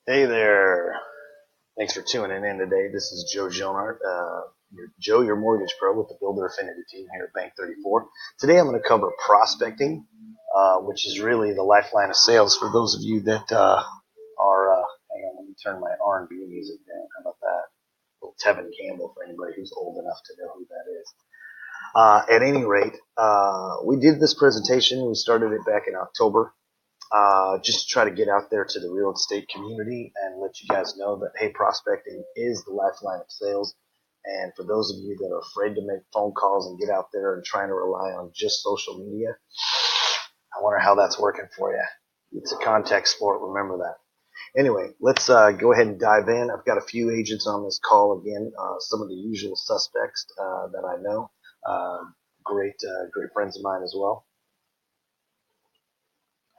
Hey there. Thanks for tuning in today. This is Joe Jonart, Joe, your mortgage pro with the Builder Affinity team here at Bank 34. Today I'm going to cover prospecting, which is really the lifeline of sales for those of you that hang on, let me turn my R&B music down. How about that? A little Tevin Campbell for anybody who's old enough to know who that is. At any rate, we did this presentation. We started it back in October. Just to try to get out there to the real estate community and let you guys know that, hey, prospecting is the lifeline of sales. And for those of you that are afraid to make phone calls and get out there and trying to rely on just social media, I wonder how that's working for you. It's a contact sport, remember that. Anyway, let's go ahead and dive in. I've got a few agents on this call again, some of the usual suspects that I know, great friends of mine as well.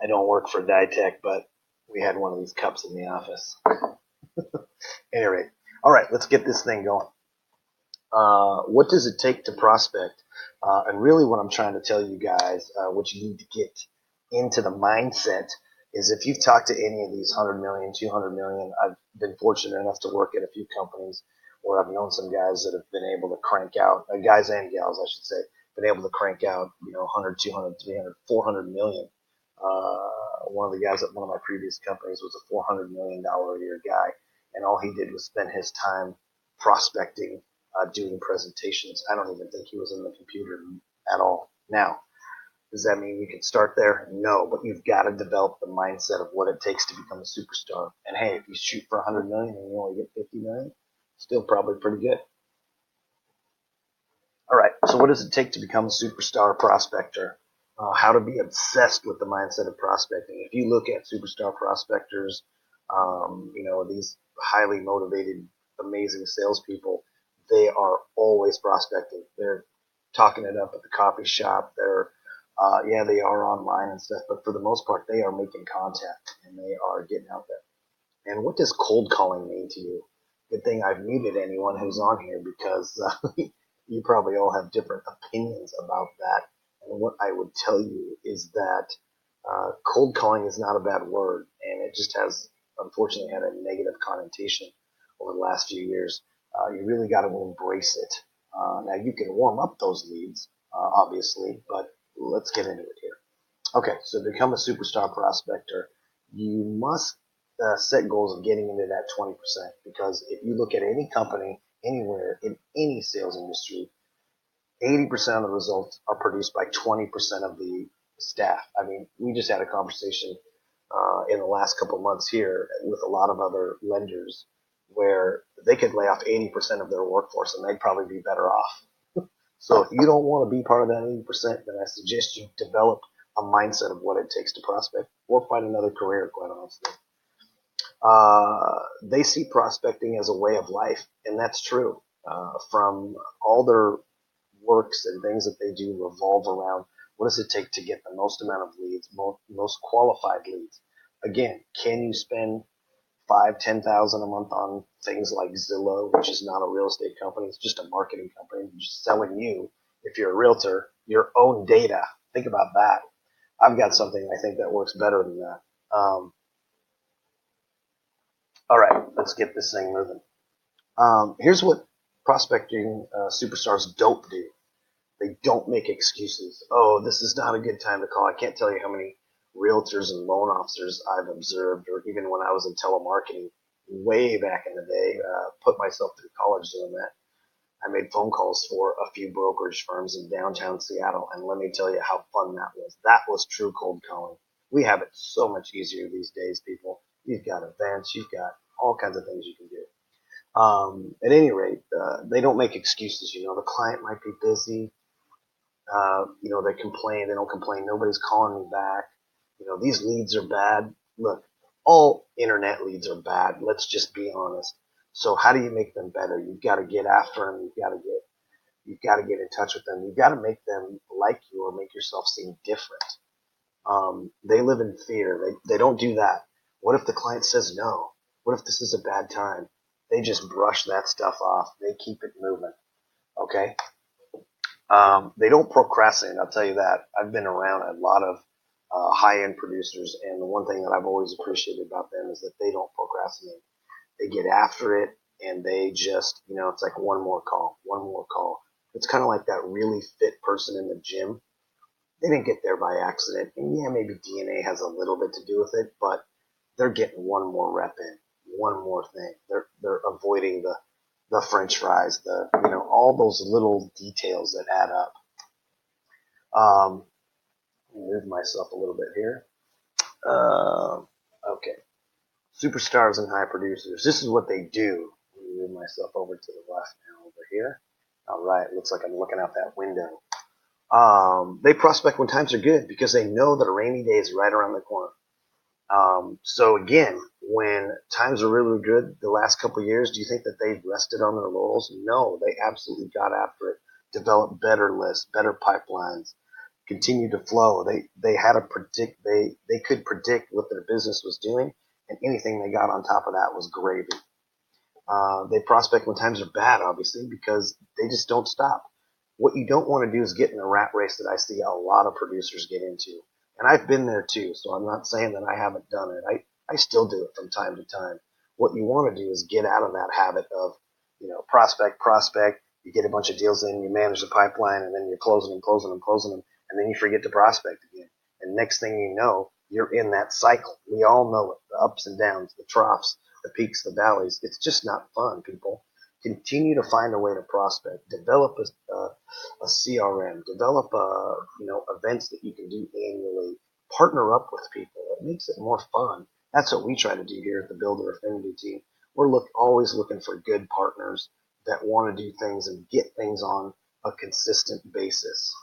I don't work for Ditech, but we had one of these cups in the office. Any rate, all right, let's get this thing going. What does it take to prospect? And really, what I'm trying to tell you guys, what you need to get into the mindset is if you've talked to any of these 100 million, 200 million, I've been fortunate enough to work at a few companies where I've known some guys that have been able to crank out, guys and gals, I should say, been able to crank out, 100, 200, 300, 400 million. One of the guys at one of my previous companies was a $400 million a year guy, and all he did was spend his time prospecting, doing presentations. I don't even think he was in the computer at all. Now, does that mean you can start there? No, but you've got to develop the mindset of what it takes to become a superstar. And hey, if you shoot for 100 million and you only get 50 million, still probably pretty good. All right, so what does it take to become a superstar prospector? How to be obsessed with the mindset of prospecting. If you look at superstar prospectors, these highly motivated, amazing salespeople, they are always prospecting. They're talking it up at the coffee shop. They are online and stuff, but for the most part, they are making contact and they are getting out there. And what does cold calling mean to you? Good thing I've muted anyone who's on here because you probably all have different opinions about that. And what I would tell you is that cold calling is not a bad word, and it just has, unfortunately, had a negative connotation over the last few years. You really got to embrace it. Now, you can warm up those leads, obviously, but let's get into it here. Okay, so to become a superstar prospector, you must set goals of getting into that 20%, because if you look at any company, anywhere, in any sales industry, 80% of the results are produced by 20% of the staff. I mean, we just had a conversation in the last couple of months here with a lot of other lenders where they could lay off 80% of their workforce and they'd probably be better off. So if you don't want to be part of that 80%, then I suggest you develop a mindset of what it takes to prospect or find another career, quite honestly. They see prospecting as a way of life, and that's true. From all their works and things that they do revolve around what does it take to get the most amount of leads, most qualified leads. Again, can you spend 5, 10,000 a month on things like Zillow, which is not a real estate company, it's just a marketing company just selling you, if you're a realtor, your own data. Think about that. I've got something I think that works better than that. All right, let's get this thing moving. Here's what prospecting superstars don't do. They don't make excuses. Oh, this is not a good time to call. I can't tell you how many realtors and loan officers I've observed, or even when I was in telemarketing way back in the day, put myself through college doing that. I made phone calls for a few brokerage firms in downtown Seattle, and let me tell you how fun that was. That was true cold calling. We have it so much easier these days, people. You've got events, you've got all kinds of things you can do. At any rate, they don't make excuses. The client might be busy. They complain, they don't complain, nobody's calling me back. These leads are bad. Look, all internet leads are bad. Let's just be honest. So how do you make them better? You've got to get after them. You've got to get in touch with them. You've got to make them like you or make yourself seem different. They live in fear. They don't do that. What if the client says no? What if this is a bad time? They just brush that stuff off. They keep it moving. Okay. They don't procrastinate. I'll tell you that. I've been around a lot of high-end producers. And the one thing that I've always appreciated about them is that they don't procrastinate. They get after it, and they just, it's like one more call, one more call. It's kind of like that really fit person in the gym. They didn't get there by accident. And yeah, maybe DNA has a little bit to do with it, but they're getting one more rep in, one more thing. They're avoiding the French fries, all those little details that add up. Move myself a little bit here. Okay. Superstars and high producers. This is what they do. Let me move myself over to the left now over here. All right. Looks like I'm looking out that window. They prospect when times are good because they know that a rainy day is right around the corner. So again, when times are really good the last couple of years, do you think that they've rested on their laurels? No, they absolutely got after it, developed better lists, better pipelines, continued to flow. They had to predict, they could predict what their business was doing, and anything they got on top of that was gravy. They prospect when times are bad, obviously, because they just don't stop. What you don't want to do is get in a rat race that I see a lot of producers get into. And I've been there too, so I'm not saying that I haven't done it. I still do it from time to time. What you want to do is get out of that habit of, prospect. You get a bunch of deals in, you manage the pipeline, and then you're closing them, and then you forget to prospect again. And next thing you know, you're in that cycle. We all know it, the ups and downs, the troughs, the peaks, the valleys. It's just not fun, people. Continue to find a way to prospect. Develop a CRM. Develop events that you can do annually. Partner up with people. It makes it more fun. That's what we try to do here at the Builder Affinity team. We're always looking for good partners that want to do things and get things on a consistent basis.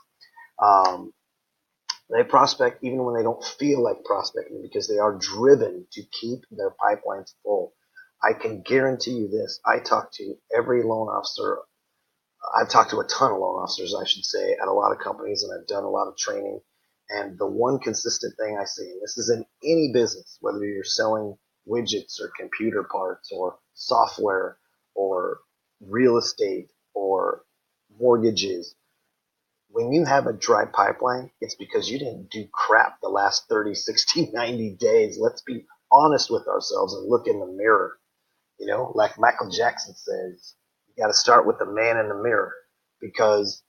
They prospect even when they don't feel like prospecting because they are driven to keep their pipelines full. I can guarantee you this. I talk to every loan officer. I've talked to a ton of loan officers, I should say, at a lot of companies, and I've done a lot of training. And the one consistent thing I see, and this is in any business, whether you're selling widgets or computer parts or software or real estate or mortgages, when you have a dry pipeline, it's because you didn't do crap the last 30, 60, 90 days. Let's be honest with ourselves and look in the mirror. Like Michael Jackson says, you got to start with the man in the mirror because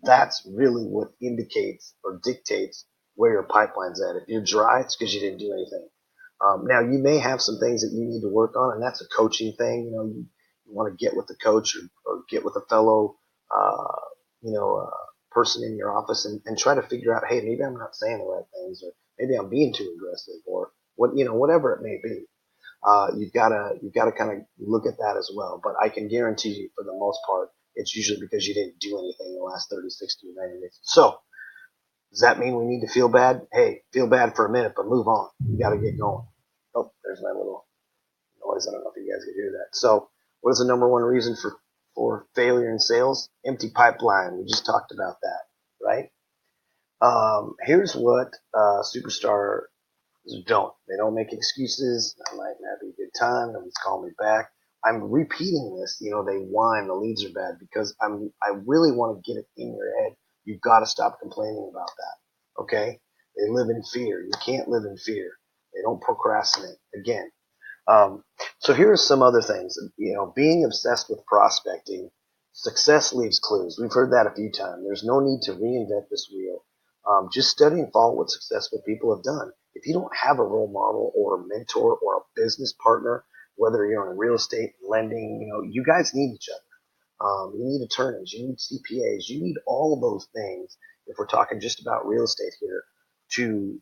that's really what indicates or dictates where your pipeline's at. If you're dry, it's because you didn't do anything. Now, you may have some things that you need to work on, and that's a coaching thing. You want to get with the coach or get with a fellow, person in your office and try to figure out, hey, maybe I'm not saying the right things, or maybe I'm being too aggressive, or whatever it may be. You've got to kind of look at that as well. But I can guarantee you, for the most part, it's usually because you didn't do anything in the last 30, 60, or 90 days. So does that mean we need to feel bad? Hey, feel bad for a minute, but move on. You got to get going. Oh, there's my little noise. I don't know if you guys could hear that. So what is the number one reason for failure in sales? Empty pipeline. We just talked about that, right? Here's what superstar don't. They don't make excuses. I might not be a good time. Nobody's calling me back. I'm repeating this. They whine. The leads are bad because I really want to get it in your head. You've got to stop complaining about that. Okay? They live in fear. You can't live in fear. They don't procrastinate. Again. So here are some other things. Being obsessed with prospecting, success leaves clues. We've heard that a few times. There's no need to reinvent this wheel. Just study and follow what successful people have done. If you don't have a role model or a mentor or a business partner, whether you're in real estate, lending, you guys need each other. You need attorneys, you need CPAs, you need all of those things. If we're talking just about real estate here, to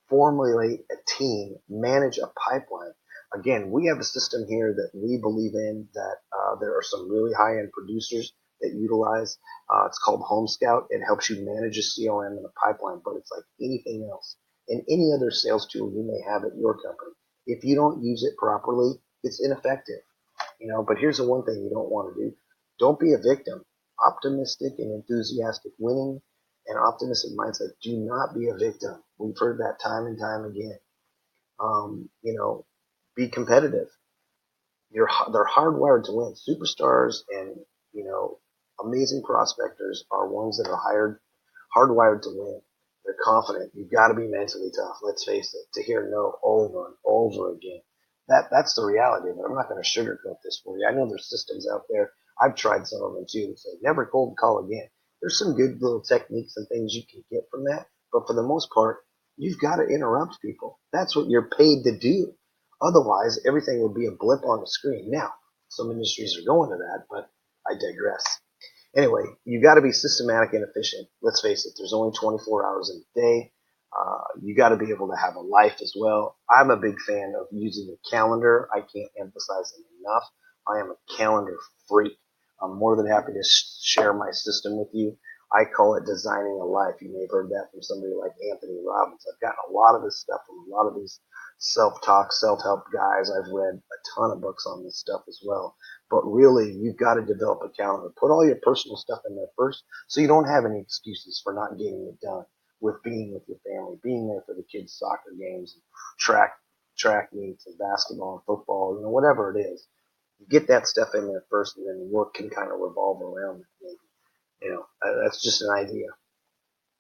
formulate a team, manage a pipeline. Again, we have a system here that we believe in that there are some really high-end producers that utilize. It's called Home Scout. It helps you manage a CRM and a pipeline, but it's like anything else. And any other sales tool you may have at your company. If you don't use it properly, it's ineffective. But here's the one thing you don't want to do. Don't be a victim. Optimistic and enthusiastic winning and optimistic mindset. Do not be a victim. We've heard that time and time again. Be competitive. They're hardwired to win. Superstars and, amazing prospectors are ones that are hardwired to win. They're confident. You've got to be mentally tough. Let's face it. To hear no over and over again, that's the reality of it. I'm not going to sugarcoat this for you. I know there's systems out there. I've tried some of them too. That say never cold call again. There's some good little techniques and things you can get from that, but for the most part, you've got to interrupt people. That's what you're paid to do. Otherwise, everything would be a blip on the screen. Now, some industries are going to that, but I digress. Anyway, you got to be systematic and efficient. Let's face it, there's only 24 hours in a day. You got to be able to have a life as well. I'm a big fan of using a calendar. I can't emphasize it enough. I am a calendar freak. I'm more than happy to share my system with you. I call it designing a life. You may have heard that from somebody like Anthony Robbins. I've gotten a lot of this stuff from a lot of these self-talk, self-help guys. I've read a ton of books on this stuff as well. But really, you've got to develop a calendar. Put all your personal stuff in there first so you don't have any excuses for not getting it done with being with your family, being there for the kids' soccer games, and track meets, and basketball and football, whatever it is. You get that stuff in there first, and then work can kind of revolve around it. Maybe. That's just an idea.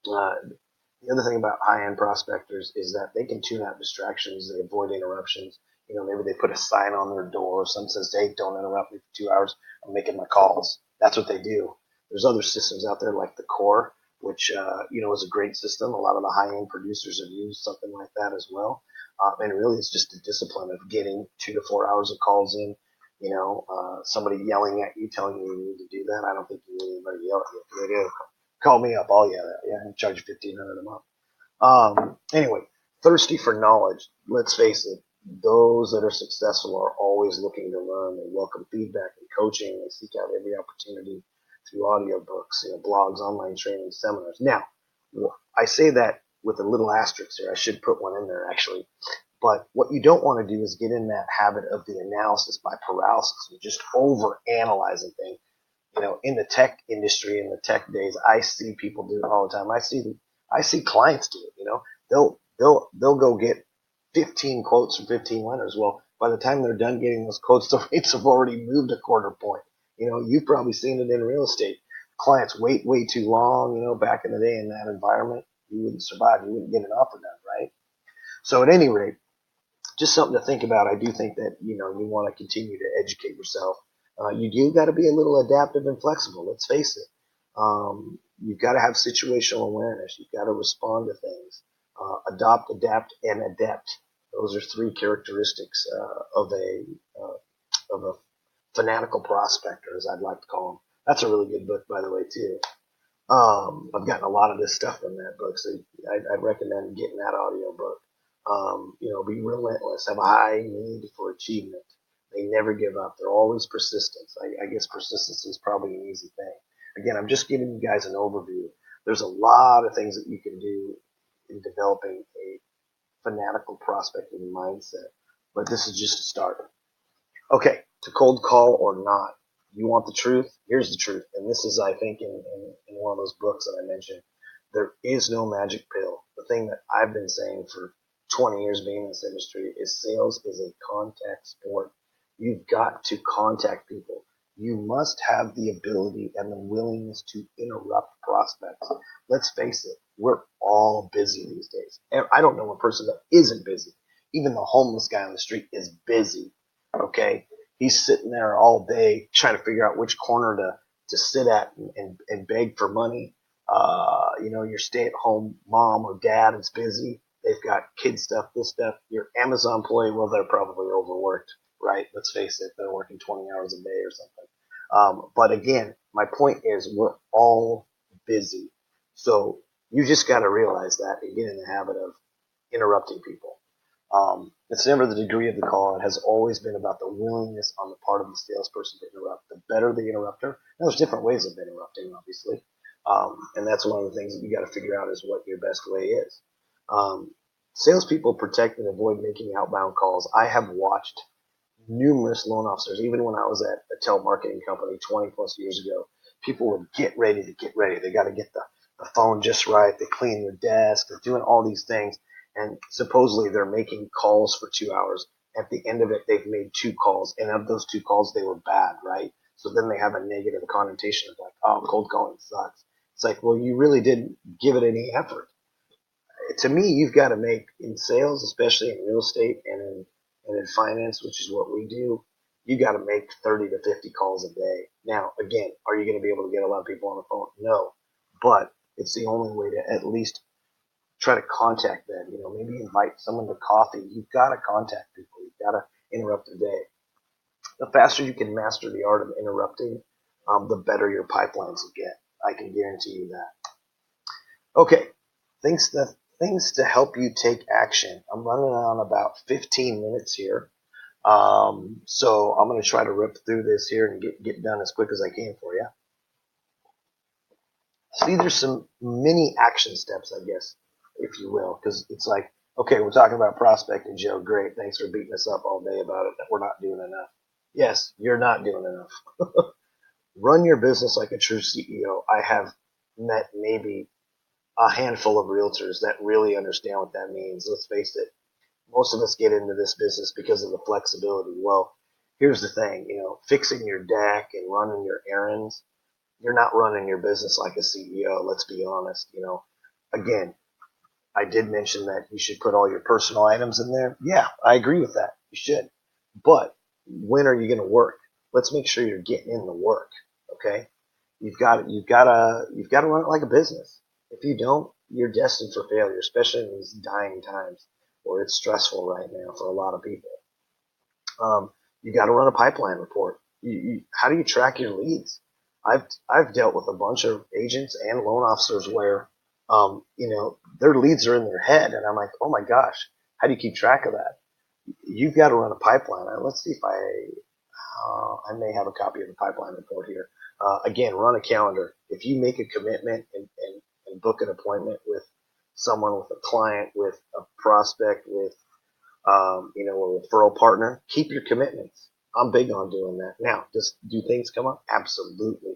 The other thing about high-end prospectors is that they can tune out distractions. They avoid interruptions. Maybe they put a sign on their door. Some says, "Hey, don't interrupt me for 2 hours. I'm making my calls." That's what they do. There's other systems out there like the Core, which is a great system. A lot of the high-end producers have used something like that as well. And really, it's just a discipline of getting 2 to 4 hours of calls in. Somebody yelling at you, telling you need to do that. I don't think you need anybody yell at you. If they do, call me up. I'll yell at you and charge you $1,500 a month. Anyway, thirsty for knowledge. Let's face it, those that are successful are always looking to learn. They welcome feedback and coaching. They seek out every opportunity through audiobooks, blogs, online training, seminars. Now, I say that with a little asterisk here. I should put one in there actually. But what you don't want to do is get in that habit of the analysis by paralysis and just over analyzing things. In the tech industry, in the tech days, I see people do it all the time. I see clients do it. They'll go get 15 quotes from 15 lenders. Well, by the time they're done getting those quotes, the rates have already moved a quarter point. You've probably seen it in real estate. Clients wait way too long. Back in the day in that environment, you wouldn't survive. You wouldn't get an offer done, right? So at any rate, just something to think about. I do think that, you want to continue to educate yourself. You do got to be a little adaptive and flexible. Let's face it. You've got to have situational awareness. You've got to respond to things. Adopt, adapt, and adapt. Those are three characteristics of a fanatical prospector, as I'd like to call them. That's a really good book, by the way, too. I've gotten a lot of this stuff from that book, so I'd recommend getting that audio book. Be relentless, have a high need for achievement. They never give up. They're always persistent. I guess persistence is probably an easy thing. Again, I'm just giving you guys an overview. There's a lot of things that you can do in developing a fanatical prospecting mindset, but this is just a start. Okay, to cold call or not. You want the truth? Here's the truth. And this is, I think, in one of those books that I mentioned. There is no magic pill. The thing that I've been saying for 20 years being in this industry is sales is a contact sport. You've got to contact people. You must have the ability and the willingness to interrupt prospects. Let's face it, we're all busy these days. And I don't know a person that isn't busy. Even the homeless guy on the street is busy. Okay? He's sitting there all day trying to figure out which corner to sit at and beg for money. Your stay-at-home mom or dad is busy. They've got kid stuff, this stuff. Your Amazon employee, well, they're probably overworked, right? Let's face it, they're working 20 hours a day or something. But again, my point is we're all busy. So you just got to realize that and get in the habit of interrupting people. It's never the degree of the call. It has always been about the willingness on the part of the salesperson to interrupt. The better the interrupter, now there's different ways of interrupting, obviously. And that's one of the things that you got to figure out is what your best way is. Salespeople protect and avoid making outbound calls. I have watched numerous loan officers, even when I was at a telemarketing company 20 plus years ago, people would get ready. They got to get the phone just right. They clean their desk. They're doing all these things. And supposedly they're making calls for 2 hours. At the end of it, they've made 2 calls. And of those 2 calls, they were bad, right? So then they have a negative connotation of like, oh, cold calling sucks. It's like, well, you really didn't give it any effort. to me, you've got to make in sales, especially in real estate and in finance, which is what we do. You got to make 30 to 50 calls a day. Now, again, are you going to be able to get a lot of people on the phone? No, but it's the only way to at least try to contact them. Maybe invite someone to coffee. You've got to contact people. You've got to interrupt their day. The faster you can master the art of interrupting, the better your pipelines will get. I can guarantee you that. Okay, things to help you take action. I'm running on about 15 minutes here. So I'm going to try to rip through this here and get done as quick as I can for you. See, there's some mini action steps, I guess, if you will, because it's like, okay, we're talking about prospecting, Joe. Great. Thanks for beating us up all day about it. We're not doing enough. Yes, you're not doing enough. Run your business like a true CEO. I have met maybe a handful of realtors that really understand what that means. Let's face it, most of us get into this business because of the flexibility. Well, here's the thing, fixing your deck and running your errands, you're not running your business like a CEO. Let's be honest. Again, I did mention that you should put all your personal items in there. Yeah, I agree with that. You should. But when are you going to work? Let's make sure you're getting in the work. Okay. You've got to run it like a business. If you don't, you're destined for failure, especially in these dying times where it's stressful right now for a lot of people. You got to run a pipeline report. How do you track your leads? I've dealt with a bunch of agents and loan officers where, their leads are in their head, and I'm like, oh my gosh, how do you keep track of that? You've got to run a pipeline. Let's see if I may have a copy of the pipeline report here. Again, run a calendar. If you make a commitment and book an appointment with someone, with a client, with a prospect, with a referral partner, keep your commitments. I'm big on doing that. Now, do things come up? Absolutely.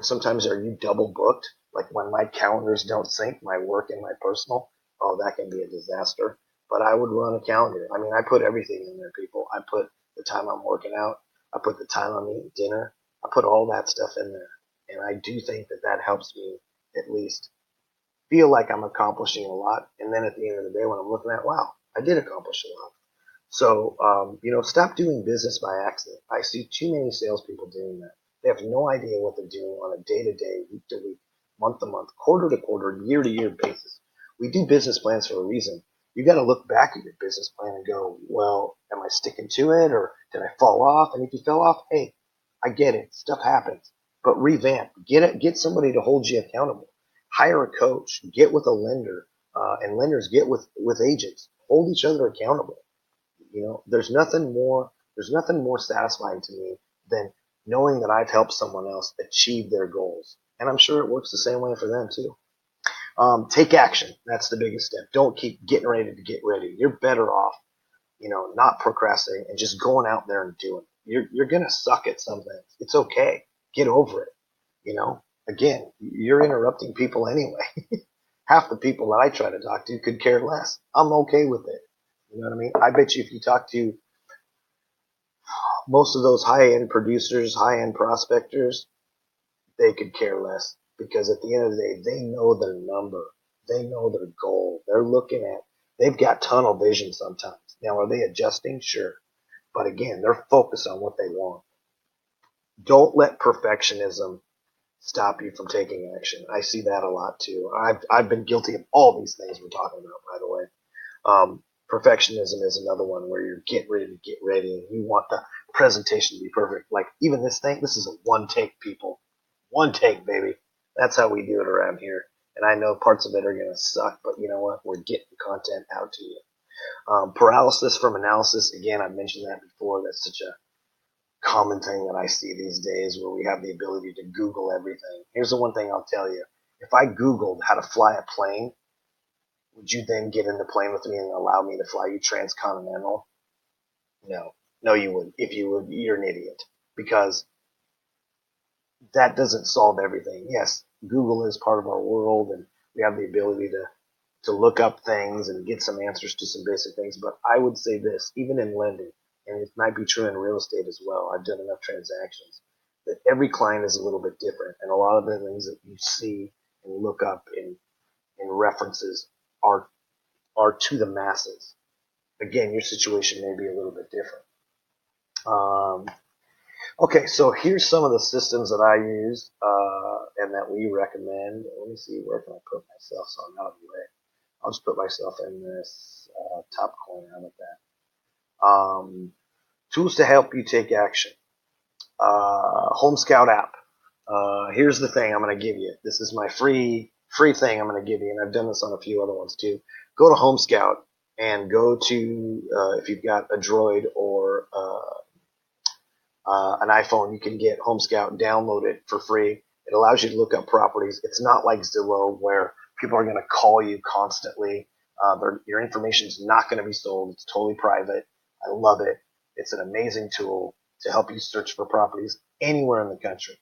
Sometimes are you double booked? Like when my calendars don't sync, my work and my personal, oh, that can be a disaster. But I would run a calendar. I mean, I put everything in there, people. I put the time I'm working out. I put the time I'm eating dinner. I put all that stuff in there. And I do think that helps me at least feel like I'm accomplishing a lot. And then at the end of the day, when I'm looking at, wow, I did accomplish a lot. So, stop doing business by accident. I see too many salespeople doing that. They have no idea what they're doing on a day-to-day, week-to-week, month-to-month, quarter-to-quarter, year-to-year basis. We do business plans for a reason. You got to look back at your business plan and go, well, am I sticking to it or did I fall off? And if you fell off, hey, I get it. Stuff happens. But revamp. Get somebody to hold you accountable. Hire a coach. Get with a lender. And lenders get with agents. Hold each other accountable. There's nothing more satisfying to me than knowing that I've helped someone else achieve their goals. And I'm sure it works the same way for them too. Take action. That's the biggest step. Don't keep getting ready to get ready. You're better off, not procrastinating and just going out there and doing it. You're going to suck at some things. It's okay. Get over it. Again, you're interrupting people anyway. Half the people that I try to talk to could care less. I'm okay with it. You know what I mean? I bet you if you talk to most of those high-end producers, high-end prospectors, they could care less because at the end of the day, they know their number. They know their goal. They've got tunnel vision sometimes. Now, are they adjusting? Sure. But again, they're focused on what they want. Don't let perfectionism stop you from taking action. I see that a lot too. I've been guilty of all these things we're talking about, by the way. Perfectionism is another one where you're getting ready to get ready and you want the presentation to be perfect. Like even this thing, this is a one take, people. One take, baby. That's how we do it around here. And I know parts of it are going to suck, but you know what? We're getting content out to you. Paralysis from analysis. Again, I've mentioned that before. That's such a common thing that I see these days where we have the ability to Google everything. Here's the one thing I'll tell you. If I Googled how to fly a plane, would you then get in the plane with me and allow me to fly you transcontinental? No. No, you wouldn't. If you would, you're an idiot. Because that doesn't solve everything. Yes, Google is part of our world and we have the ability to look up things and get some answers to some basic things. But I would say this, even in lending, and it might be true in real estate as well. I've done enough transactions that every client is a little bit different. And a lot of the things that you see and look up in references are to the masses. Again, your situation may be a little bit different. Okay, so here's some of the systems that I use and that we recommend. Let me see, where can I put myself so I'm out of the way? I'll just put myself in this top corner. How about that? Tools to help you take action. Home Scout app. Here's the thing I'm going to give you. This is my free thing I'm going to give you, and I've done this on a few other ones too. Go to Home Scout and go to if you've got a Droid or an iPhone, you can get Home Scout, download it for free. It allows you to look up properties. It's not like Zillow where people are going to call you constantly. Your information is not going to be sold. It's totally private. I love it. It's an amazing tool to help you search for properties anywhere in the country.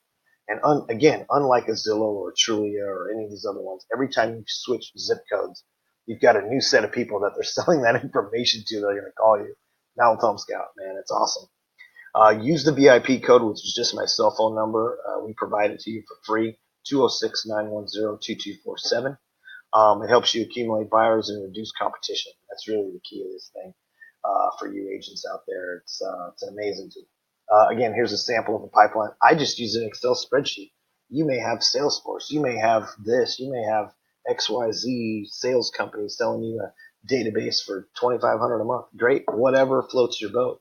And again, unlike a Zillow or a Trulia or any of these other ones, every time you switch zip codes, you've got a new set of people that they're selling that information to that are going to call you. Now with Home Scout, man, it's awesome. Use the VIP code, which is just my cell phone number. We provide it to you for free, 206-910-2247. It helps you accumulate buyers and reduce competition. That's really the key of this thing for you agents out there. It's an amazing tool. Again, here's a sample of a pipeline. I just use an Excel spreadsheet. You may have Salesforce. You may have this. You may have XYZ sales company selling you a database for $2,500 a month. Great. Whatever floats your boat.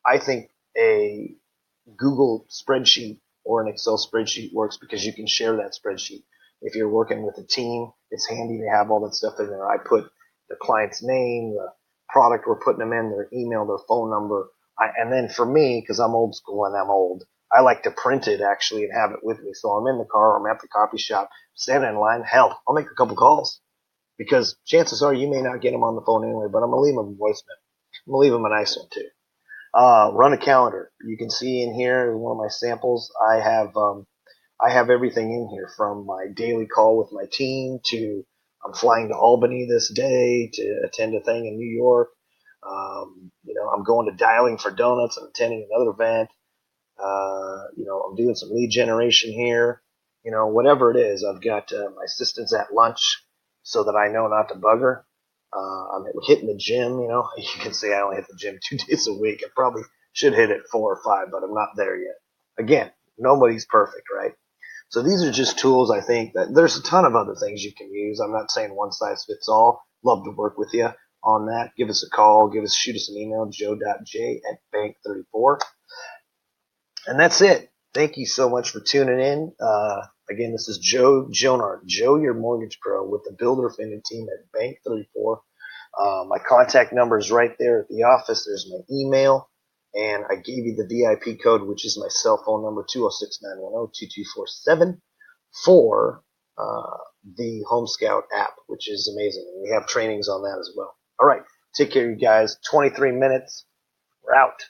I think a Google spreadsheet or an Excel spreadsheet works because you can share that spreadsheet. If you're working with a team, it's handy to have all that stuff in there. I put the client's name, the product we're putting them in, their email, their phone number. And then for me, because I'm old school and I'm old, I like to print it actually and have it with me. So I'm in the car, I'm at the coffee shop, standing in line. Hell, I'll make a couple calls because chances are you may not get them on the phone anyway, but I'm going to leave them a voicemail. I'm going to leave them a nice one too. Run a calendar. You can see in here one of my samples. I have everything in here from my daily call with my team to I'm flying to Albany this day to attend a thing in New York. I'm going to Dialing for Donuts. I'm attending another event. I'm doing some lead generation here. Whatever it is, I've got my assistants at lunch so that I know not to bug her. I'm hitting the gym, you can say I only hit the gym 2 days a week. I probably should hit it 4 or 5, but I'm not there yet. Again, nobody's perfect, right? So these are just tools. I think that there's a ton of other things you can use. I'm not saying one size fits all. Love to work with you on that. Give us a call. Shoot us an email, joe.j@bank34. And that's it. Thank you so much for tuning in. Again, this is Joe Jonard, Joe, your mortgage pro with the Builder Affinity team at Bank 34. My contact number is right there at the office. There's my email. And I gave you the VIP code, which is my cell phone number, 206-910-2247, for the Home Scout app, which is amazing. And we have trainings on that as well. All right. Take care, you guys. 23 minutes. We're out.